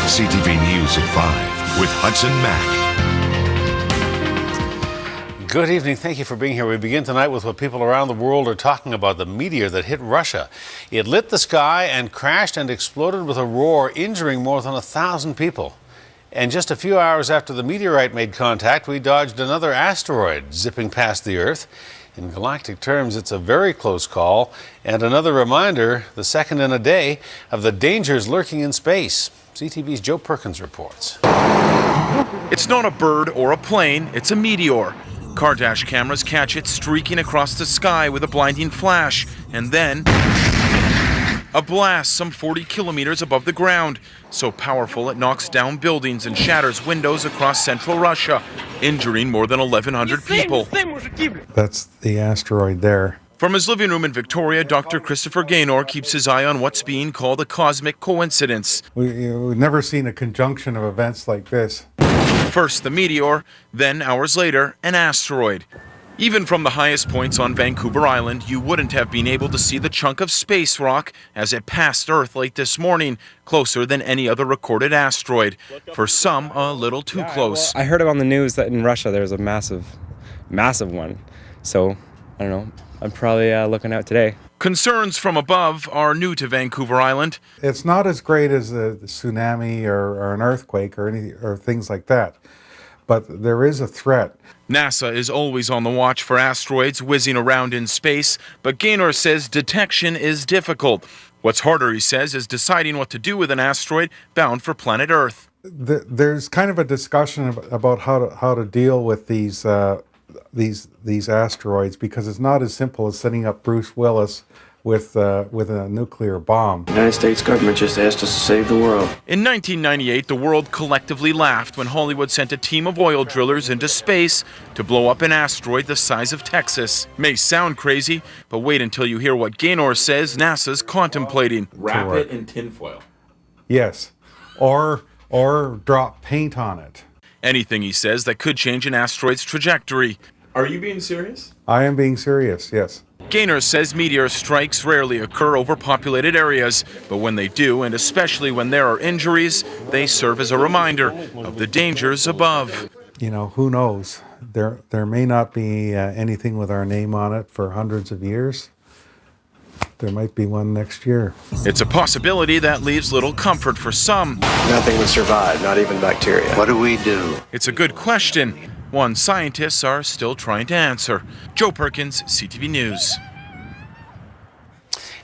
CTV News at 5 with Hudson Mack. Good evening. Thank you for being here. We begin tonight with what people around the world are talking about, the meteor that hit Russia. It lit the sky and crashed and exploded with a roar, injuring more than 1,000 people. And just a few hours after the meteorite made contact, we dodged another asteroid zipping past the Earth. In galactic terms, it's a very close call, and another reminder, the second in a day, of the dangers lurking in space. CTV's Joe Perkins reports. It's not a bird or a plane, it's a meteor. Car dash cameras catch it streaking across the sky with a blinding flash, and then a blast some 40 kilometers above the ground. So powerful it knocks down buildings and shatters windows across central Russia, injuring more than 1,100 people. That's the asteroid there. From his living room in Victoria, Dr. Christopher Gaynor keeps his eye on what's being called a cosmic coincidence. We've never seen a conjunction of events like this. First the meteor, then hours later, an asteroid. Even from the highest points on Vancouver Island, you wouldn't have been able to see the chunk of space rock as it passed Earth late this morning, closer than any other recorded asteroid. For some, a little too close. I heard on the news that in Russia there's a massive one. So, I don't know, I'm probably looking out today. Concerns from above are new to Vancouver Island. It's not as great as a tsunami or an earthquake or things like that, but there is a threat. NASA is always on the watch for asteroids whizzing around in space, but Gaynor says detection is difficult. What's harder, he says, is deciding what to do with an asteroid bound for planet Earth. There's kind of a discussion about how to deal with these asteroids, because it's not as simple as setting up Bruce Willis with a nuclear bomb. The United States government just asked us to save the world. In 1998, the world collectively laughed when Hollywood sent a team of oil drillers into space to blow up an asteroid the size of Texas. May sound crazy, but wait until you hear what Gaynor says NASA's contemplating. Wrap it in tinfoil. Yes, or drop paint on it. Anything, he says, that could change an asteroid's trajectory. Are you being serious? I am being serious, yes. Gaynor says meteor strikes rarely occur over populated areas, but when they do, and especially when there are injuries, they serve as a reminder of the dangers above. You know, who knows? There may not be anything with our name on it for hundreds of years. There might be one next year. It's a possibility that leaves little comfort for some. Nothing would survive, not even bacteria. What do we do? It's a good question, one scientists are still trying to answer. Joe Perkins, CTV News.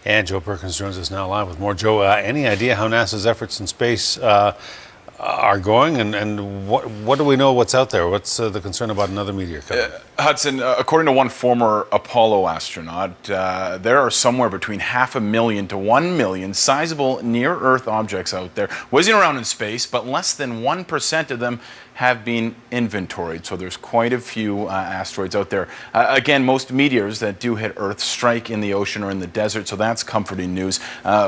And Joe Perkins joins us now live with more. Joe, any idea how NASA's efforts in space are going, and what do we know what's out there? What's the concern about another meteor coming? Hudson, according to one former Apollo astronaut, there are somewhere between 500,000 to 1 million sizable near-Earth objects out there whizzing around in space, but less than 1% of them have been inventoried. So there's quite a few asteroids out there. Again, most meteors that do hit Earth strike in the ocean or in the desert, so that's comforting news.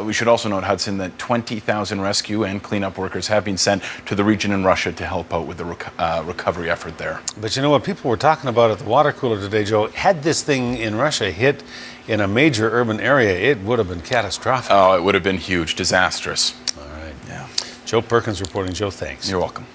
We should also note, Hudson, that 20,000 rescue and cleanup workers have been sent to the region in Russia to help out with the recovery effort there. But you know what people were talking about at the water cooler today, Joe? Had this thing in Russia hit in a major urban area, it would have been catastrophic. Oh, it would have been huge, disastrous. All right. Yeah. Joe Perkins reporting. Joe, thanks. You're welcome.